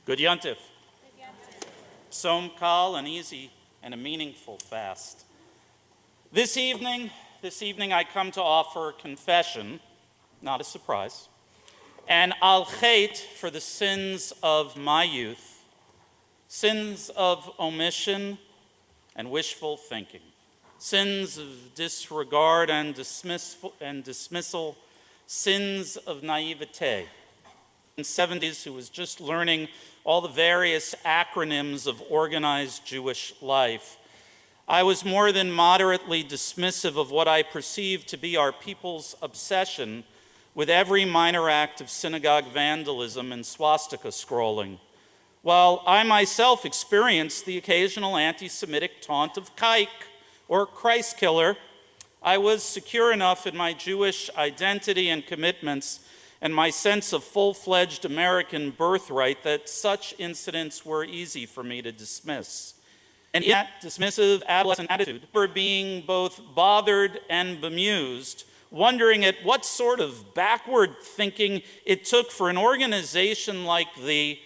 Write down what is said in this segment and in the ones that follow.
Good Yontif. Som Kal, an easy and a meaningful fast. This evening I come to offer confession, not a surprise, and al chet for the sins of my youth, sins of omission and wishful thinking, sins of disregard and dismissal, sins of naivete. In the 70s, who was just learning all the various acronyms of organized Jewish life, I was more than moderately dismissive of what I perceived to be our people's obsession with every minor act of synagogue vandalism and swastika scrolling, while I myself experienced the occasional anti-Semitic taunt of kike or Christ killer. I was secure enough in my Jewish identity and commitments and my sense of full-fledged American birthright that such incidents were easy for me to dismiss. And in that dismissive adolescent attitude, for being both bothered and bemused, wondering at what sort of backward thinking it took for an organization like the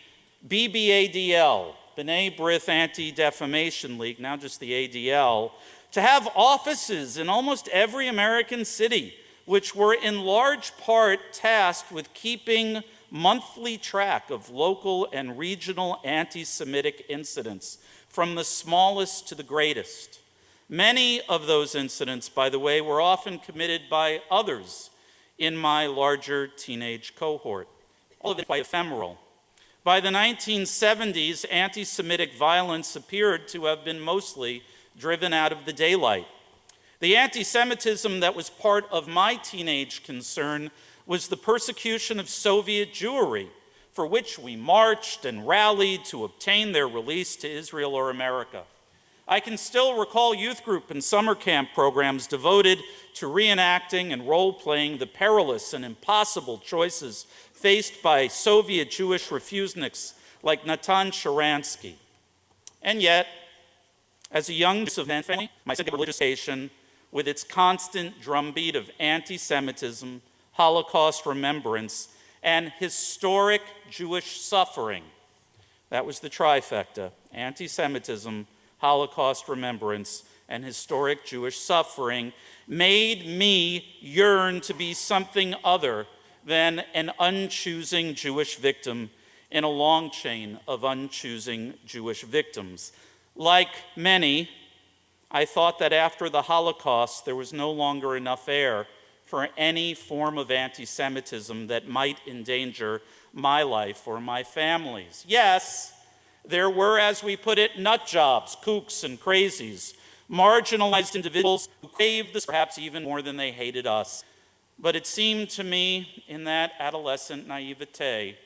BBADL, B'nai B'rith Anti-Defamation League, now just the ADL, to have offices in almost every American city, which were in large part tasked with keeping monthly track of local and regional anti-Semitic incidents, from the smallest to the greatest. Many of those incidents, by the way, were often committed by others in my larger teenage cohort, all of it quite ephemeral. By the 1970s, anti-Semitic violence appeared to have been mostly driven out of the daylight. The anti-Semitism that was part of my teenage concern was the persecution of Soviet Jewry, for which we marched and rallied to obtain their release to Israel or America. I can still recall youth group and summer camp programs devoted to reenacting and role-playing the perilous and impossible choices faced by Soviet Jewish refuseniks like Natan Sharansky. And yet, as a young Jew of family, my religious education, with its constant drumbeat of anti-Semitism, Holocaust remembrance, and historic Jewish suffering. That was the trifecta: anti-Semitism, Holocaust remembrance, and historic Jewish suffering made me yearn to be something other than an unchoosing Jewish victim in a long chain of unchoosing Jewish victims. Like many, I thought that after the Holocaust, there was no longer enough air for any form of anti-Semitism that might endanger my life or my family's. Yes, there were, as we put it, nut jobs, kooks, and crazies, marginalized individuals who craved this perhaps even more than they hated us. But it seemed to me, in that adolescent naivete,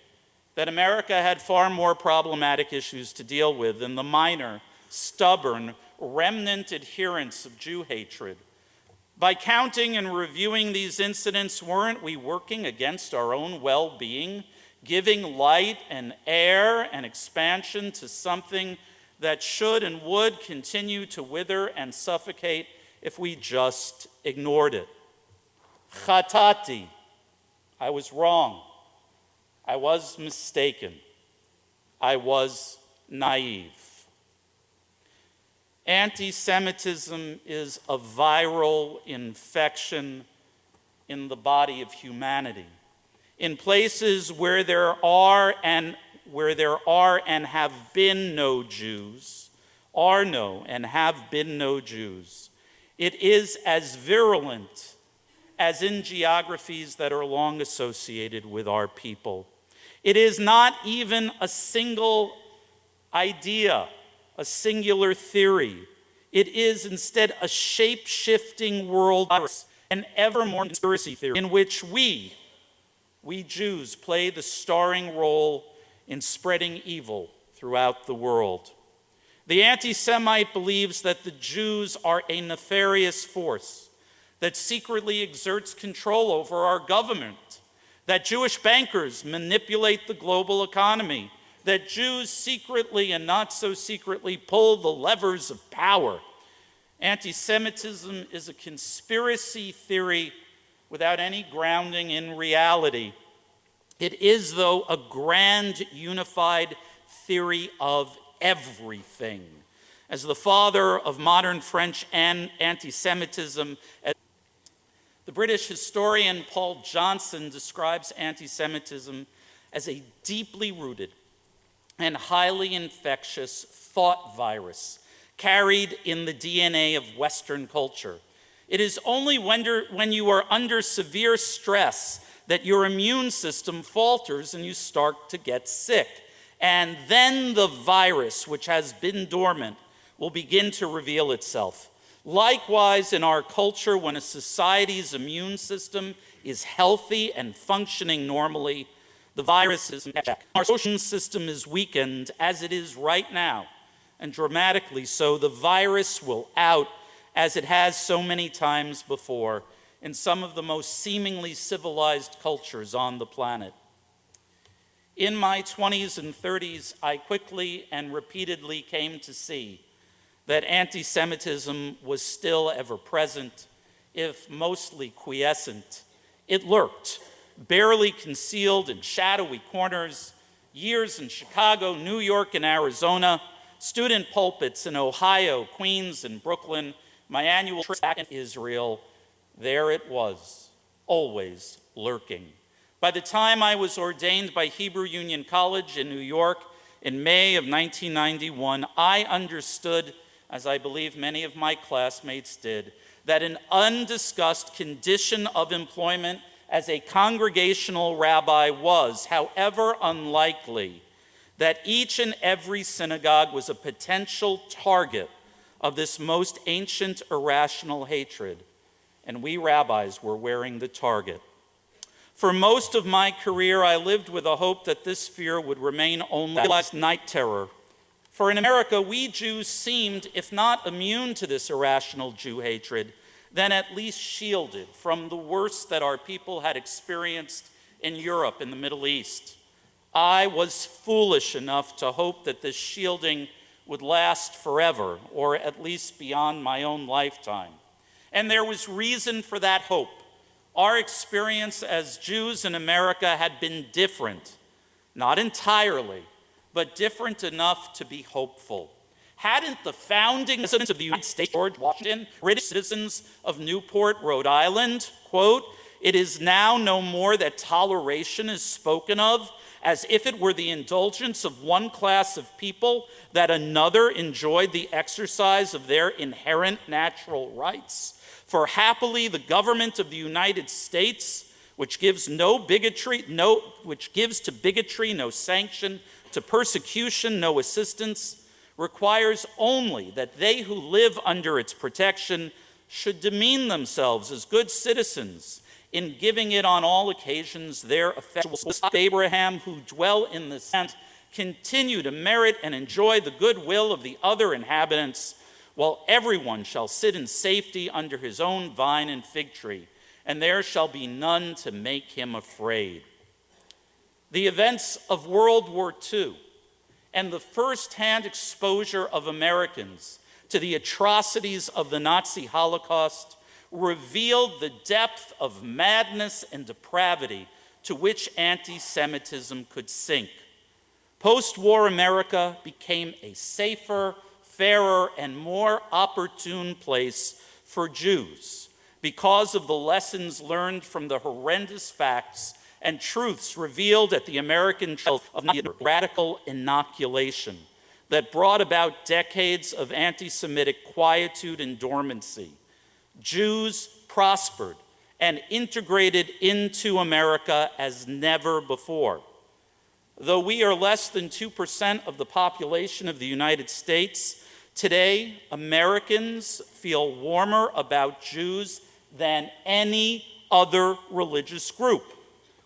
that America had far more problematic issues to deal with than the minor, stubborn, remnant adherents of Jew hatred. By counting and reviewing these incidents, weren't we working against our own well-being, giving light and air and expansion to something that should and would continue to wither and suffocate if we just ignored it? Chatati, I was wrong. I was mistaken. I was naive. Anti-Semitism is a viral infection in the body of humanity. In places where there are and have been no Jews, are no and have been no Jews, it is as virulent as in geographies that are long associated with our people. It is not even a single idea, a singular theory. It is instead a shape-shifting world virus, an ever more conspiracy theory in which we Jews play the starring role in spreading evil throughout the world. The anti-Semite believes that the Jews are a nefarious force that secretly exerts control over our government, that Jewish bankers manipulate the global economy, that Jews secretly and not so secretly pull the levers of power. Anti-Semitism is a conspiracy theory without any grounding in reality. It is, though, a grand, unified theory of everything. As the father of modern French anti-Semitism, the British historian Paul Johnson describes anti-Semitism as a deeply rooted and highly infectious thought virus carried in the DNA of Western culture. It is only when you are under severe stress that your immune system falters and you start to get sick. And then the virus, which has been dormant, will begin to reveal itself. Likewise, in our culture, when a society's immune system is healthy and functioning normally, the virus is in check. Our social system is weakened, as it is right now, and dramatically so. The virus will out, as it has so many times before, in some of the most seemingly civilized cultures on the planet. In my 20s and 30s, I quickly and repeatedly came to see that anti-Semitism was still ever present, if mostly quiescent. It lurked, barely concealed in shadowy corners, years in Chicago, New York, and Arizona, student pulpits in Ohio, Queens, and Brooklyn, my annual trip back in Israel. There it was, always lurking. By the time I was ordained by Hebrew Union College in New York in May of 1991, I understood, as I believe many of my classmates did, that an undiscussed condition of employment as a congregational rabbi was, however unlikely, that each and every synagogue was a potential target of this most ancient irrational hatred, and we rabbis were wearing the target. For most of my career, I lived with a hope that this fear would remain only night terror. For in America, we Jews seemed, if not immune to this irrational Jew hatred, then at least shielded from the worst that our people had experienced in Europe and the Middle East. I was foolish enough to hope that this shielding would last forever, or at least beyond my own lifetime. And there was reason for that hope. Our experience as Jews in America had been different, not entirely, but different enough to be hopeful. Hadn't the founding presidents of the United States, George Washington, British citizens of Newport, Rhode Island, quote, "It is now no more that toleration is spoken of as if it were the indulgence of one class of people that another enjoyed the exercise of their inherent natural rights. For happily the government of the United States, which gives to bigotry no sanction, to persecution no assistance, requires only that they who live under its protection should demean themselves as good citizens in giving it on all occasions their effectual support. Abraham, who dwell in the land, continue to merit and enjoy the goodwill of the other inhabitants, while everyone shall sit in safety under his own vine and fig tree, and there shall be none to make him afraid." The events of World War II and the first-hand exposure of Americans to the atrocities of the Nazi Holocaust revealed the depth of madness and depravity to which anti-Semitism could sink. Post-war America became a safer, fairer, and more opportune place for Jews because of the lessons learned from the horrendous facts and truths revealed at the American trial of radical inoculation that brought about decades of anti-Semitic quietude and dormancy. Jews prospered and integrated into America as never before. Though we are less than 2% of the population of the United States, today Americans feel warmer about Jews than any other religious group.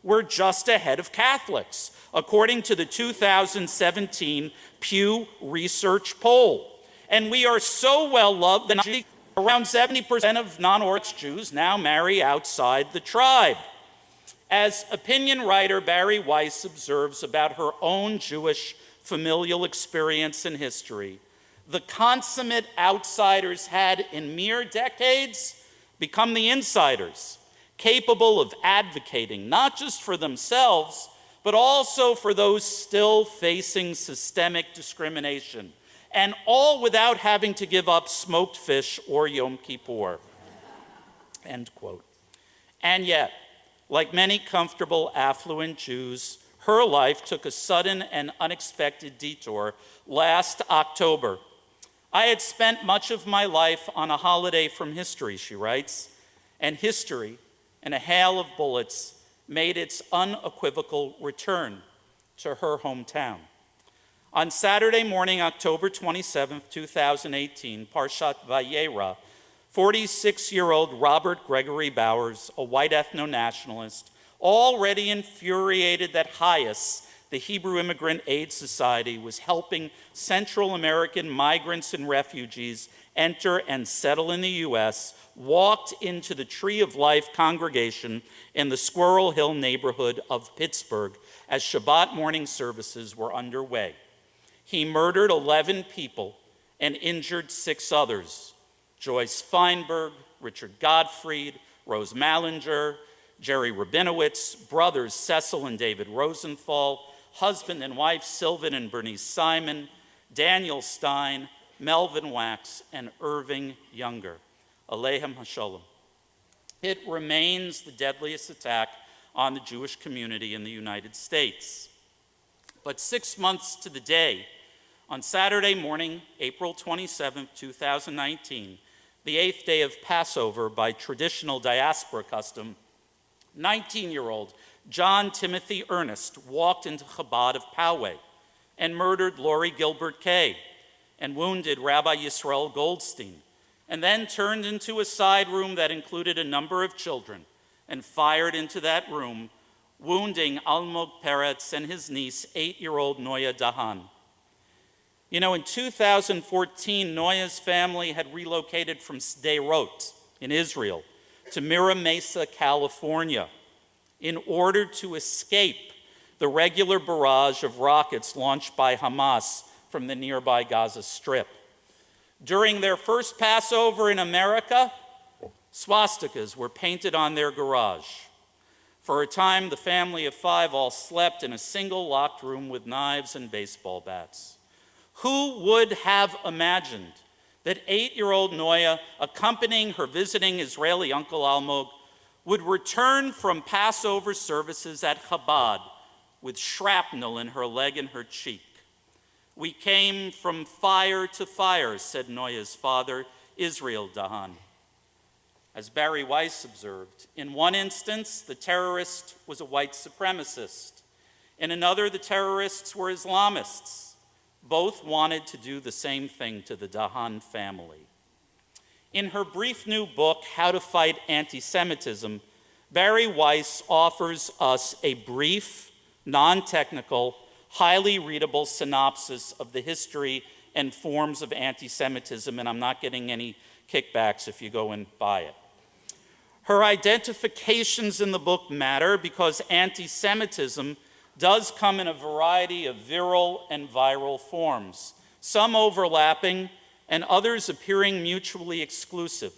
We're just ahead of Catholics, according to the 2017 Pew Research poll. And we are so well loved that around 70% of non-Orthodox Jews now marry outside the tribe. As opinion writer Barry Weiss observes about her own Jewish familial experience and history, the consummate outsiders had in mere decades become the insiders, capable of advocating not just for themselves, but also for those still facing systemic discrimination, and all without having to give up smoked fish or Yom Kippur. End quote. And yet, like many comfortable, affluent Jews, her life took a sudden and unexpected detour last October. I had spent much of my life on a holiday from history, she writes, and history, and a hail of bullets, made its unequivocal return to her hometown. On Saturday morning, October 27, 2018, Parshat Vayera, 46-year-old Robert Gregory Bowers, a white ethno-nationalist, already infuriated that HIAS, the Hebrew Immigrant Aid Society, was helping Central American migrants and refugees enter and settle in the U.S., walked into the Tree of Life congregation in the Squirrel Hill neighborhood of Pittsburgh as Shabbat morning services were underway. He murdered 11 people and injured 6 others: Joyce Feinberg, Richard Gottfried, Rose Mallinger, Jerry Rabinowitz, brothers Cecil and David Rosenthal, husband and wife Sylvan and Bernice Simon, Daniel Stein, Melvin Wax, and Irving Younger. Aleichem Hashalom. It remains the deadliest attack on the Jewish community in the United States. But 6 months to the day, on Saturday morning, April 27, 2019, the 8th day of Passover by traditional diaspora custom, 19-year-old John Timothy Ernest walked into Chabad of Poway and murdered Lori Gilbert Kay and wounded Rabbi Yisrael Goldstein, and then turned into a side room that included a number of children and fired into that room, wounding Almog Peretz and his niece, 8-year-old Noya Dahan. You know, in 2014, Noya's family had relocated from Sderot in Israel to Mira Mesa, California, in order to escape the regular barrage of rockets launched by Hamas from the nearby Gaza Strip. During their first Passover in America, swastikas were painted on their garage. For a time, the family of 5 all slept in a single locked room with knives and baseball bats. Who would have imagined that 8-year-old Noya, accompanying her visiting Israeli uncle Almog, would return from Passover services at Chabad with shrapnel in her leg and her cheek? "We came from fire to fire," said Noya's father, Israel Dahan. As Barry Weiss observed, in one instance, the terrorist was a white supremacist. In another, the terrorists were Islamists. Both wanted to do the same thing to the Dahan family. In her brief new book, How to Fight Anti-Semitism, Barry Weiss offers us a brief, non-technical, highly readable synopsis of the history and forms of anti-Semitism, and I'm not getting any kickbacks if you go and buy it. Her identifications in the book matter because anti-Semitism does come in a variety of virile and viral forms, some overlapping and others appearing mutually exclusive.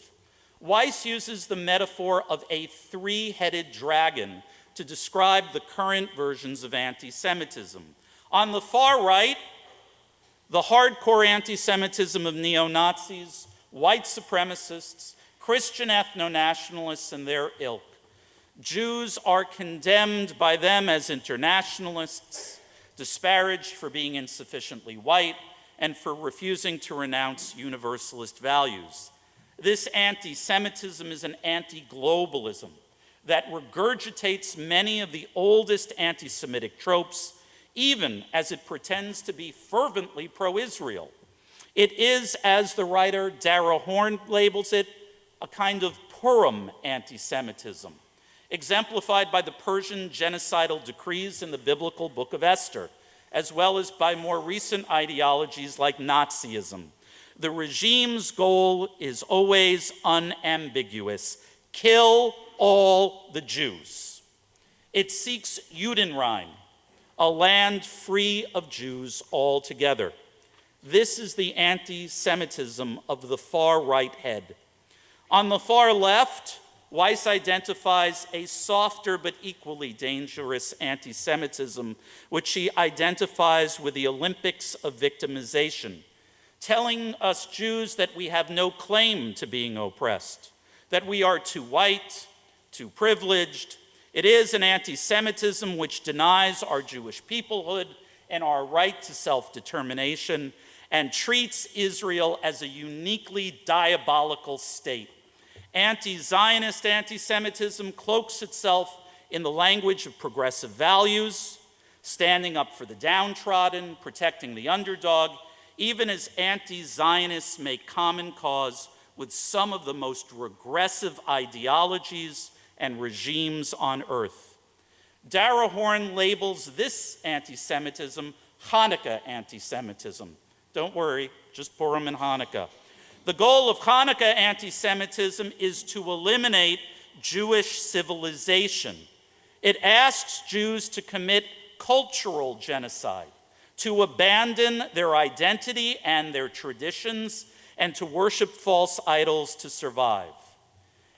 Weiss uses the metaphor of a 3-headed dragon to describe the current versions of anti-Semitism. On the far right, the hardcore anti-Semitism of neo-Nazis, white supremacists, Christian ethno-nationalists, and their ilk. Jews are condemned by them as internationalists, disparaged for being insufficiently white, and for refusing to renounce universalist values. This anti-Semitism is an anti-globalism that regurgitates many of the oldest anti-Semitic tropes, even as it pretends to be fervently pro-Israel. It is, as the writer Dara Horn labels it, a kind of Purim anti-Semitism, exemplified by the Persian genocidal decrees in the biblical Book of Esther, as well as by more recent ideologies like Nazism. The regime's goal is always unambiguous: kill all the Jews. It seeks Judenrein, a land free of Jews altogether. This is the anti-Semitism of the far right head. On the far left, Weiss identifies a softer but equally dangerous anti-Semitism, which she identifies with the Olympics of victimization, telling us Jews that we have no claim to being oppressed, that we are too white, too privileged. It is an anti-Semitism which denies our Jewish peoplehood and our right to self-determination and treats Israel as a uniquely diabolical state. Anti-Zionist anti-Semitism cloaks itself in the language of progressive values, standing up for the downtrodden, protecting the underdog, even as anti-Zionists make common cause with some of the most regressive ideologies and regimes on earth. Dara Horn labels this anti-Semitism Hanukkah anti-Semitism. Don't worry, just Purim and Hanukkah. The goal of Hanukkah anti-Semitism is to eliminate Jewish civilization. It asks Jews to commit cultural genocide, to abandon their identity and their traditions, and to worship false idols to survive.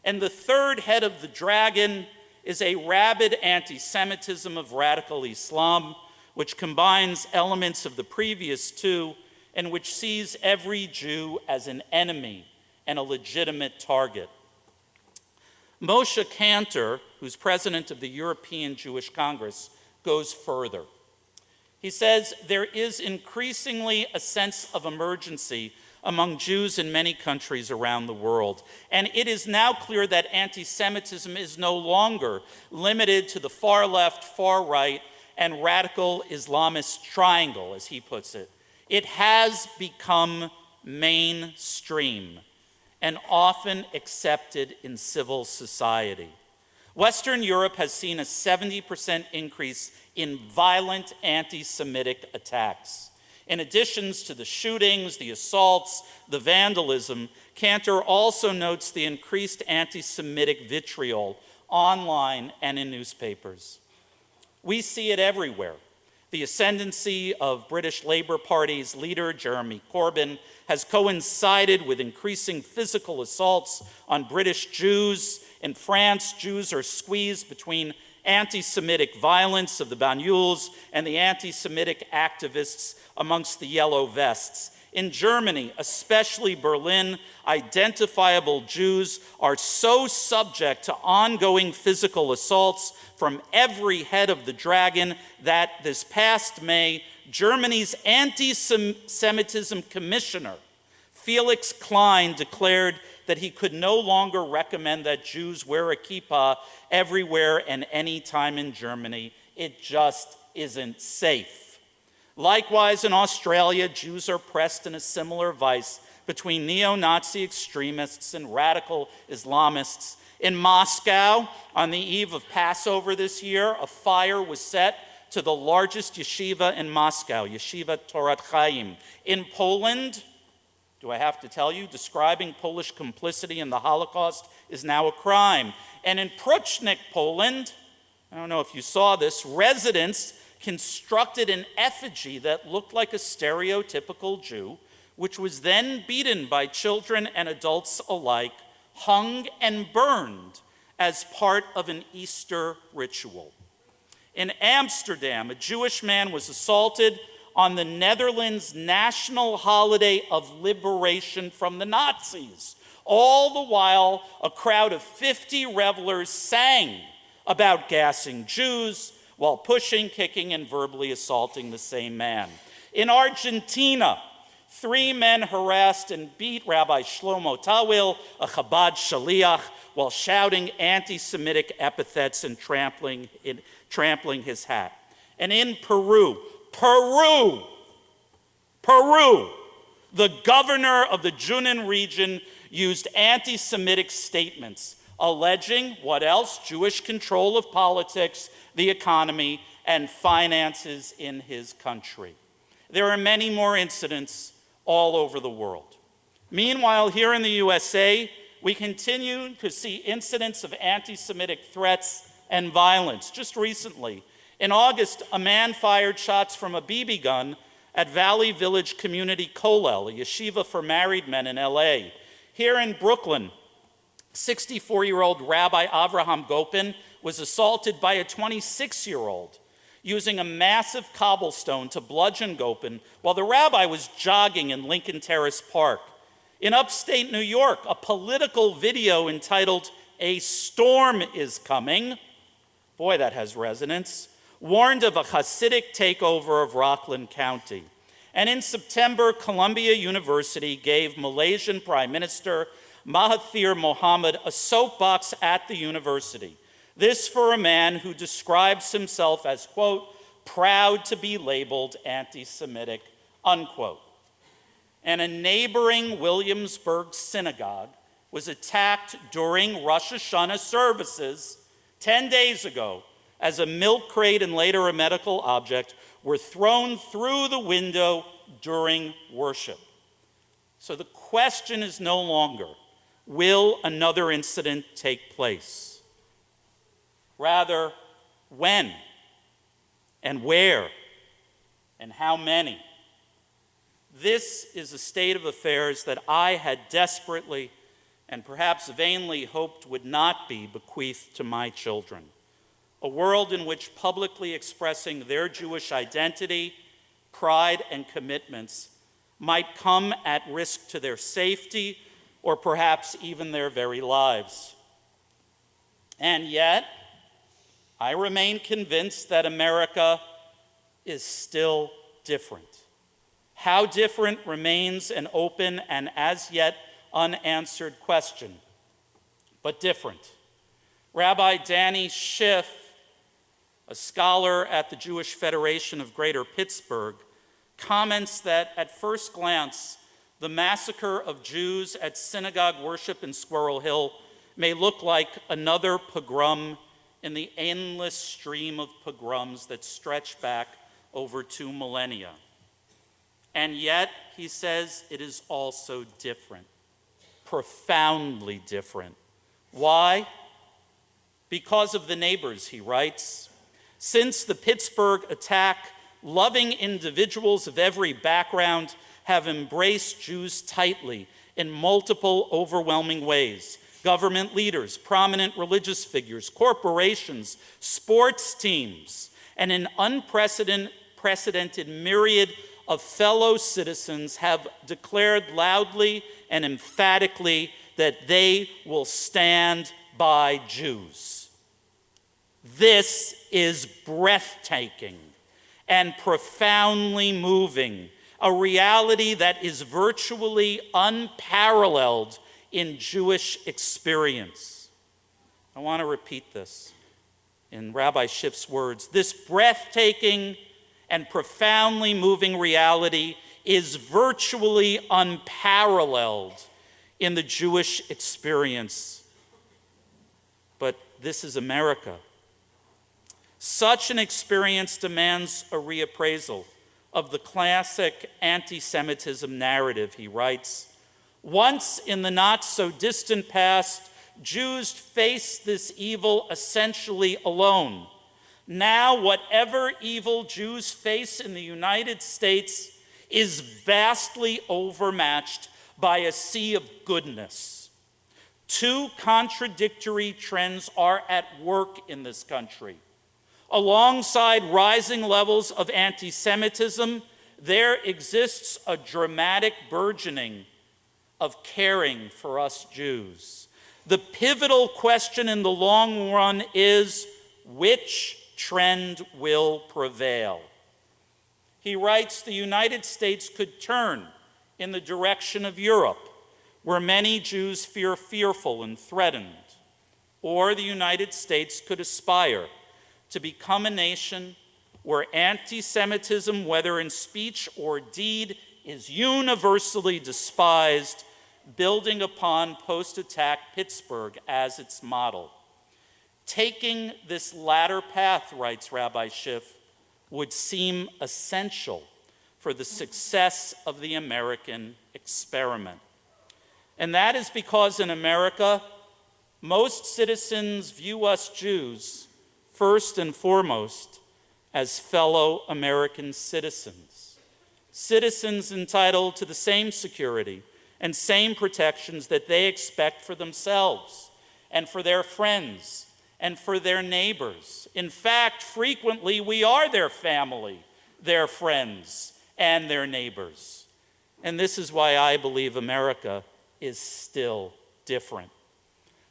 And the third head of the dragon is a rabid anti-Semitism of radical Islam, which combines elements of the previous two and which sees every Jew as an enemy and a legitimate target. Moshe Kantor, who's president of the European Jewish Congress, goes further. He says, there is increasingly a sense of emergency among Jews in many countries around the world, and it is now clear that anti-Semitism is no longer limited to the far left, far right, and radical Islamist triangle, as he puts it. It has become mainstream and often accepted in civil society. Western Europe has seen a 70% increase in violent anti-Semitic attacks. In addition to the shootings, the assaults, the vandalism, Kantor also notes the increased anti-Semitic vitriol online and in newspapers. We see it everywhere. The ascendancy of British Labour Party's leader, Jeremy Corbyn, has coincided with increasing physical assaults on British Jews. In France, Jews are squeezed between anti-Semitic violence of the Banyuls and the anti-Semitic activists amongst the yellow vests. In Germany, especially Berlin, identifiable Jews are so subject to ongoing physical assaults from every head of the dragon that this past May, Germany's anti-Semitism commissioner, Felix Klein, declared that he could no longer recommend that Jews wear a kippah everywhere and any time in Germany. It just isn't safe. Likewise, in Australia, Jews are pressed in a similar vice between neo-Nazi extremists and radical Islamists. In Moscow, on the eve of Passover this year, a fire was set to the largest yeshiva in Moscow, Yeshiva Torat Chaim. In Poland, do I have to tell you, describing Polish complicity in the Holocaust is now a crime. And in Pruchnik, Poland, I don't know if you saw this, residents constructed an effigy that looked like a stereotypical Jew, which was then beaten by children and adults alike, hung and burned as part of an Easter ritual. In Amsterdam, a Jewish man was assaulted on the Netherlands' national holiday of liberation from the Nazis. All the while, a crowd of 50 revelers sang about gassing Jews while pushing, kicking, and verbally assaulting the same man. In Argentina, 3 men harassed and beat Rabbi Shlomo Tawil, a Chabad shaliach, while shouting anti-Semitic epithets and trampling his hat. And in Peru, the governor of the Junin region used anti-Semitic statements alleging, what else? Jewish control of politics, the economy, and finances in his country. There are many more incidents all over the world. Meanwhile, here in the USA, we continue to see incidents of anti-Semitic threats and violence. Just recently, in August, a man fired shots from a BB gun at Valley Village Community Kollel, a yeshiva for married men in LA. Here in Brooklyn, 64-year-old Rabbi Avraham Gopin was assaulted by a 26-year-old using a massive cobblestone to bludgeon Gopin while the rabbi was jogging in Lincoln Terrace Park. In upstate New York, a political video entitled "A Storm is Coming," boy, that has resonance, warned of a Hasidic takeover of Rockland County. And in September, Columbia University gave Malaysian Prime Minister Mahathir Mohamad a soapbox at the university. This for a man who describes himself as, quote, proud to be labeled anti-Semitic, unquote. And a neighboring Williamsburg synagogue was attacked during Rosh Hashanah services 10 days ago as a milk crate and later a medical object were thrown through the window during worship. So the question is no longer, will another incident take place? Rather, when and where and how many? This is a state of affairs that I had desperately and perhaps vainly hoped would not be bequeathed to my children. A world in which publicly expressing their Jewish identity, pride, and commitments might come at risk to their safety or perhaps even their very lives. And yet, I remain convinced that America is still different. How different remains an open and as yet unanswered question, but different. Rabbi Danny Schiff, a scholar at the Jewish Federation of Greater Pittsburgh, comments that at first glance, the massacre of Jews at synagogue worship in Squirrel Hill may look like another pogrom in the endless stream of pogroms that stretch back over 2 millennia. And yet, he says, it is also different, profoundly different. Why? Because of the neighbors, he writes. Since the Pittsburgh attack, loving individuals of every background have embraced Jews tightly in multiple overwhelming ways. Government leaders, prominent religious figures, corporations, sports teams, and an unprecedented myriad of fellow citizens have declared loudly and emphatically that they will stand by Jews. This is breathtaking and profoundly moving, a reality that is virtually unparalleled in Jewish experience. I want to repeat this in Rabbi Schiff's words. This breathtaking and profoundly moving reality is virtually unparalleled in the Jewish experience. But this is America. Such an experience demands a reappraisal of the classic anti-Semitism narrative, he writes. Once in the not-so-distant past, Jews faced this evil essentially alone. Now, whatever evil Jews face in the United States is vastly overmatched by a sea of goodness. 2 contradictory trends are at work in this country. Alongside rising levels of anti-Semitism, there exists a dramatic burgeoning of caring for us Jews. The pivotal question in the long run is, which trend will prevail? He writes, the United States could turn in the direction of Europe, where many Jews feel fearful and threatened. Or the United States could aspire to become a nation where anti-Semitism, whether in speech or deed, is universally despised, building upon post-attack Pittsburgh as its model. Taking this latter path, writes Rabbi Schiff, would seem essential for the success of the American experiment. And that is because in America, most citizens view us Jews, first and foremost, as fellow American citizens. Citizens entitled to the same security and same protections that they expect for themselves and for their friends and for their neighbors. In fact, frequently we are their family, their friends, and their neighbors. And this is why I believe America is still different.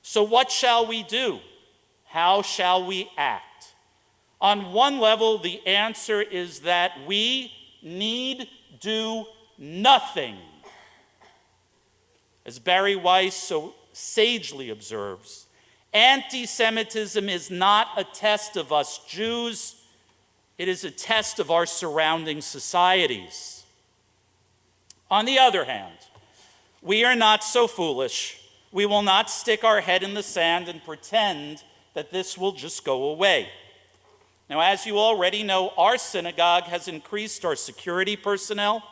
So what shall we do? How shall we act? On one level, the answer is that we need do nothing. As Barry Weiss so sagely observes, anti-Semitism is not a test of us Jews, it is a test of our surrounding societies. On the other hand, we are not so foolish. We will not stick our head in the sand and pretend that this will just go away. Now, as you already know, our synagogue has increased our security personnel,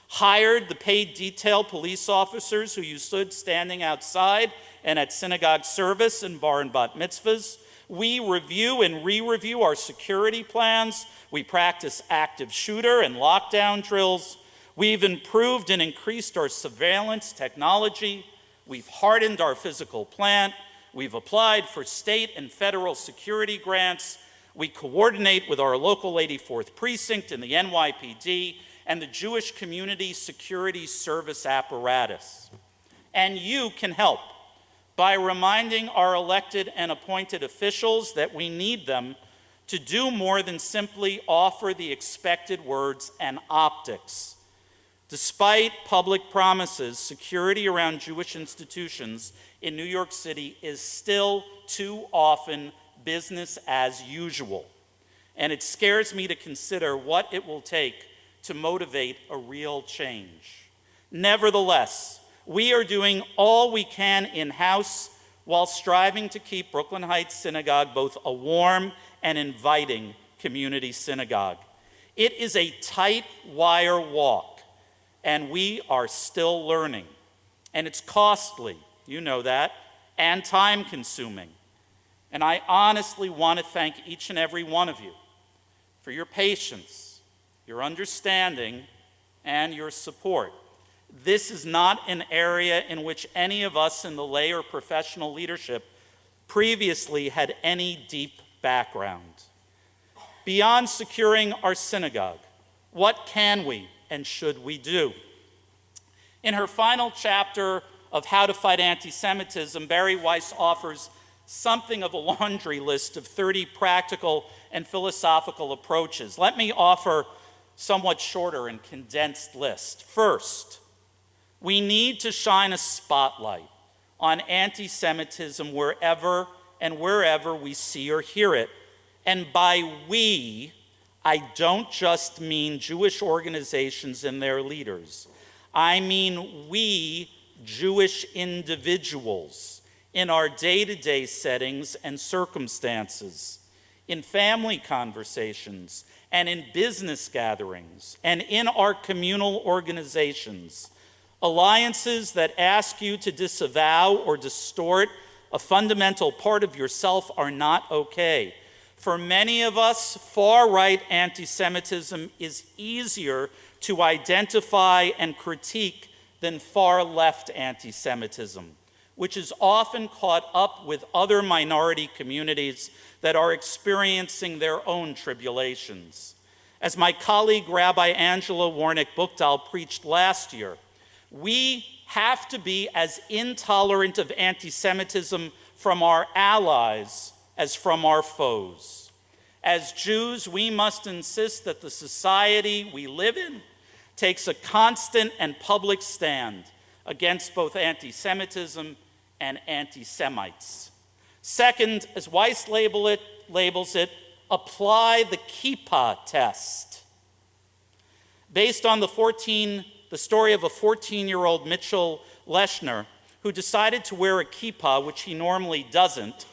hired the paid detail police officers who you stood standing outside and at synagogue service and bar and bat mitzvahs. We review and re-review our security plans. We practice active shooter and lockdown drills. We've improved and increased our surveillance technology. We've hardened our physical plant. We've applied for state and federal security grants. We coordinate with our local 84th precinct and the NYPD and the Jewish Community Security Service apparatus. And you can help by reminding our elected and appointed officials that we need them to do more than simply offer the expected words and optics. Despite public promises, security around Jewish institutions in New York City is still too often business as usual. And it scares me to consider what it will take to motivate a real change. Nevertheless, we are doing all we can in-house while striving to keep Brooklyn Heights Synagogue both a warm and inviting community synagogue. It is a tight wire walk, and we are still learning. And it's costly, you know that, and time-consuming. And I honestly want to thank each and every one of you for your patience, your understanding, and your support. This is not an area in which any of us in the lay or professional leadership previously had any deep background. Beyond securing our synagogue, what can we and should we do? In her final chapter of How to Fight Anti-Semitism, Barry Weiss offers something of a laundry list of 30 practical and philosophical approaches. Let me offer somewhat shorter and condensed list. First, we need to shine a spotlight on anti-Semitism wherever we see or hear it. And by we, I don't just mean Jewish organizations and their leaders. I mean we, Jewish individuals, in our day-to-day settings and circumstances, in family conversations, and in business gatherings, and in our communal organizations. Alliances that ask you to disavow or distort a fundamental part of yourself are not okay. For many of us, far-right anti-Semitism is easier to identify and critique than far-left anti-Semitism, which is often caught up with other minority communities that are experiencing their own tribulations. As my colleague Rabbi Angela Warnick-Buchdahl preached last year, we have to be as intolerant of anti-Semitism from our allies as from our foes. As Jews, we must insist that the society we live in takes a constant and public stand against both anti-Semitism and anti-Semites. Second, as Weiss labels it, apply the kippah test. Based on the story of a 14-year-old Mitchell Leshner who decided to wear a kippah, which he normally doesn't,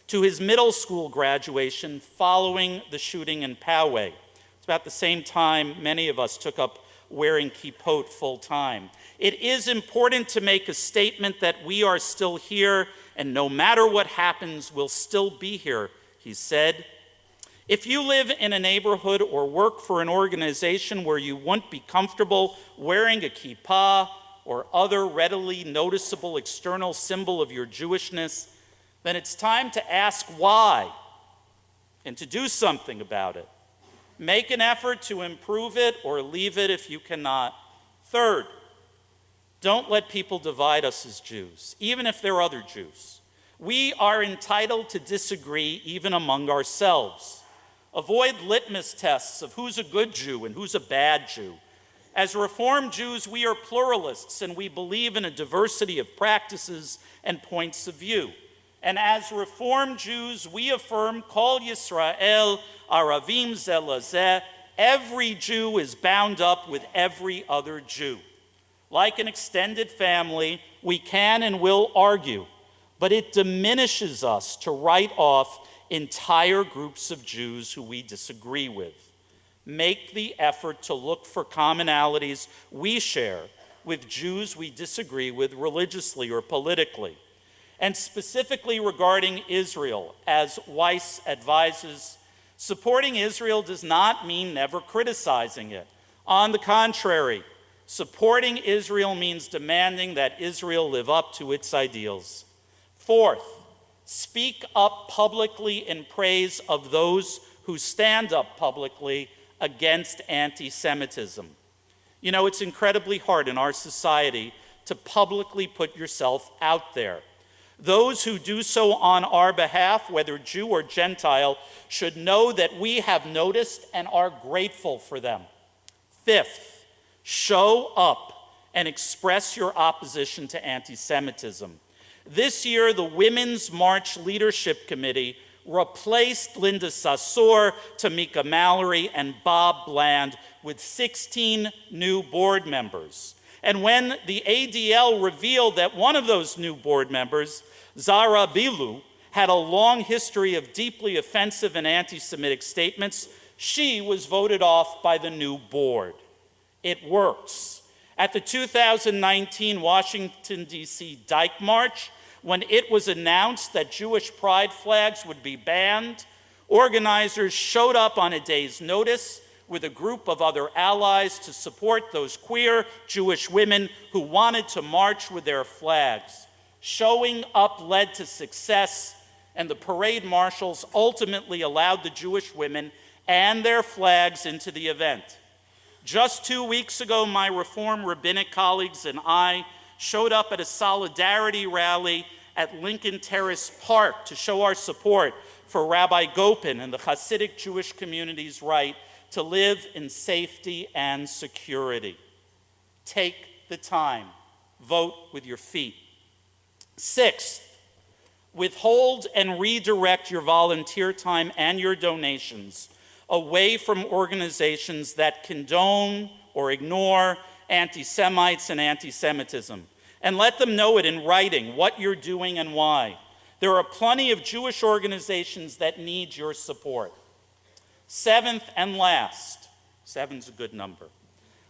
to his middle school graduation following the shooting in Poway. It's about the same time many of us took up wearing kippot full time. It is important to make a statement that we are still here, and no matter what happens, we'll still be here, he said. If you live in a neighborhood or work for an organization where you wouldn't be comfortable wearing a kippah or other readily noticeable external symbol of your Jewishness, then it's time to ask why and to do something about it. Make an effort to improve it or leave it if you cannot. Third, don't let people divide us as Jews, even if they're other Jews. We are entitled to disagree even among ourselves. Avoid litmus tests of who's a good Jew and who's a bad Jew. As Reformed Jews, we are pluralists and we believe in a diversity of practices and points of view. And as Reformed Jews, we affirm, Kol Yisrael Aravim Ze Lazeh, every Jew is bound up with every other Jew. Like an extended family, we can and will argue, but it diminishes us to write off entire groups of Jews who we disagree with. Make the effort to look for commonalities we share with Jews we disagree with religiously or politically. And specifically regarding Israel, as Weiss advises, supporting Israel does not mean never criticizing it. On the contrary, supporting Israel means demanding that Israel live up to its ideals. Fourth, speak up publicly in praise of those who stand up publicly against anti-Semitism. You know, it's incredibly hard in our society to publicly put yourself out there. Those who do so on our behalf, whether Jew or Gentile, should know that we have noticed and are grateful for them. Fifth, show up and express your opposition to anti-Semitism. This year, the Women's March Leadership Committee replaced Linda Sassour, Tamika Mallory, and Bob Bland with 16 new board members. And when the ADL revealed that one of those new board members, Zara Bilu, had a long history of deeply offensive and anti-Semitic statements, she was voted off by the new board. It works. At the 2019 Washington, D.C. Dyke March, when it was announced that Jewish pride flags would be banned, organizers showed up on a day's notice with a group of other allies to support those queer Jewish women who wanted to march with their flags. Showing up led to success, and the parade marshals ultimately allowed the Jewish women and their flags into the event. Just 2 weeks ago, my Reform rabbinic colleagues and I showed up at a solidarity rally at Lincoln Terrace Park to show our support for Rabbi Gopin and the Hasidic Jewish community's right to live in safety and security. Take the time. Vote with your feet. Sixth, withhold and redirect your volunteer time and your donations away from organizations that condone or ignore anti-Semites and anti-Semitism. And let them know it in writing, what you're doing and why. There are plenty of Jewish organizations that need your support. Seventh and last, seven's a good number,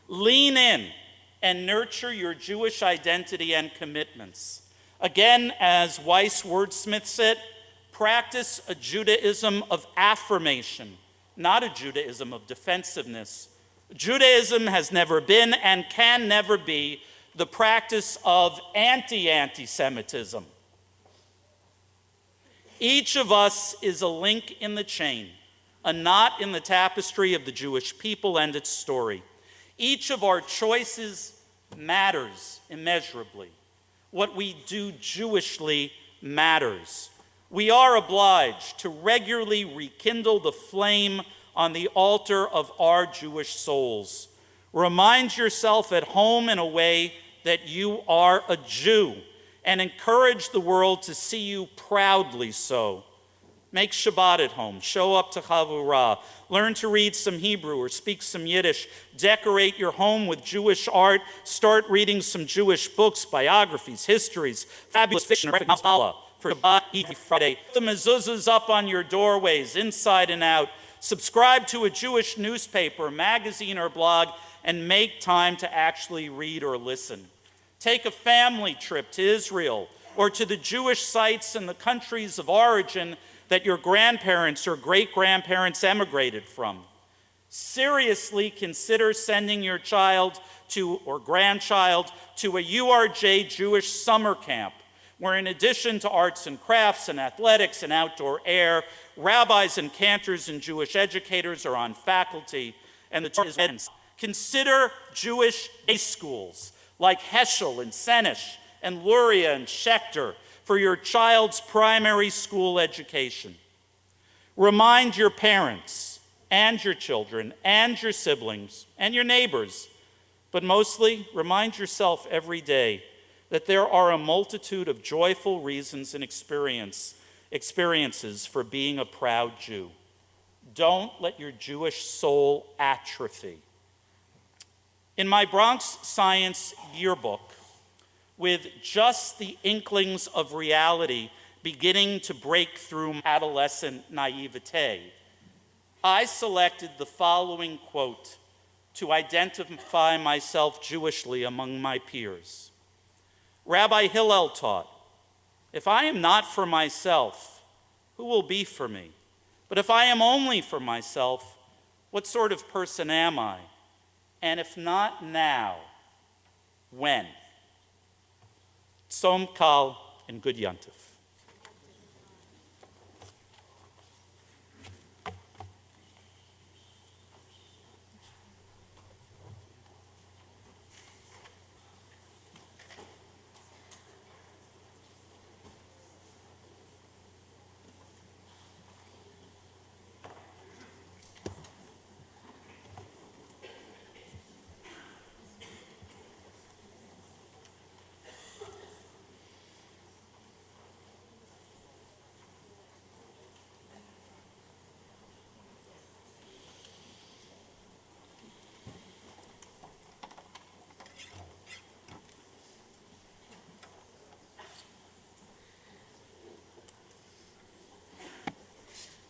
lean in and nurture your Jewish identity and commitments. Again, as Weiss wordsmiths it, practice a Judaism of affirmation, not a Judaism of defensiveness. Judaism has never been and can never be the practice of anti-Semitism. Each of us is a link in the chain, a knot in the tapestry of the Jewish people and its story. Each of our choices matters immeasurably. What we do Jewishly matters. We are obliged to regularly rekindle the flame on the altar of our Jewish souls. Remind yourself at home and away that you are a Jew, and encourage the world to see you proudly so. Make Shabbat at home. Show up to Chavurah. Learn to read some Hebrew or speak some Yiddish. Decorate your home with Jewish art. Start reading some Jewish books, biographies, histories, fabulous fiction, for Shabbat, Eid, Friday. Put the mezuzahs up on your doorways, inside and out. Subscribe to a Jewish newspaper, magazine, or blog, and make time to actually read or listen. Take a family trip to Israel or to the Jewish sites in the countries of origin that your grandparents or great-grandparents emigrated from. Seriously consider sending your child to or grandchild to a URJ Jewish summer camp where in addition to arts and crafts and athletics and outdoor air, rabbis and cantors and Jewish educators are on faculty, and the students consider Jewish day schools like Heschel and Senish and Luria and Schechter for your child's primary school education. Remind your parents and your children and your siblings and your neighbors, but mostly remind yourself every day that there are a multitude of joyful reasons and experiences for being a proud Jew. Don't let your Jewish soul atrophy. In my Bronx Science yearbook, with just the inklings of reality beginning to break through adolescent naivete, I selected the following quote to identify myself Jewishly among my peers. Rabbi Hillel taught, "If I am not for myself, who will be for me? But if I am only for myself, what sort of person am I? And if not now, when?" Tzom Kal and Good Yontif.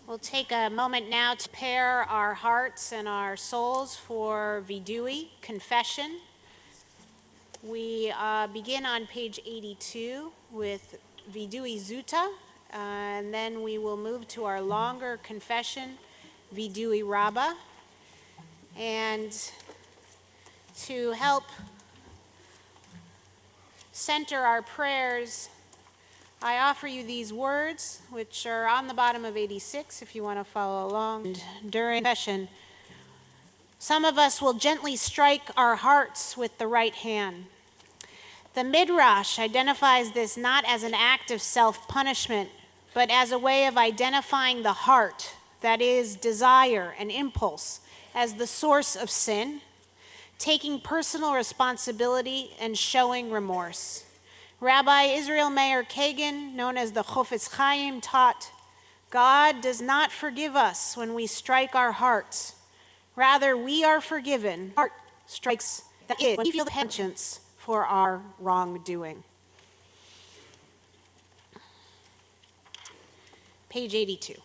We'll take a moment now to prepare our hearts and our souls for Vidui, confession. We begin on page 82 with Vidui Zuta, and then we will move to our longer confession, Vidui Rabba. And to help center our prayers, I offer you these words, which are on the bottom of 86 if you want to follow along. And during confession, some of us will gently strike our hearts with the right hand. The Midrash identifies this not as an act of self-punishment, but as a way of identifying the heart, that is, desire and impulse, as the source of sin, taking personal responsibility and showing remorse. Rabbi Israel Meir Kagan, known as the Chofetz Chaim, taught, "God does not forgive us when we strike our hearts. Rather, we are forgiven. Heart strikes that is when we feel the penitence for our wrongdoing." Page 82.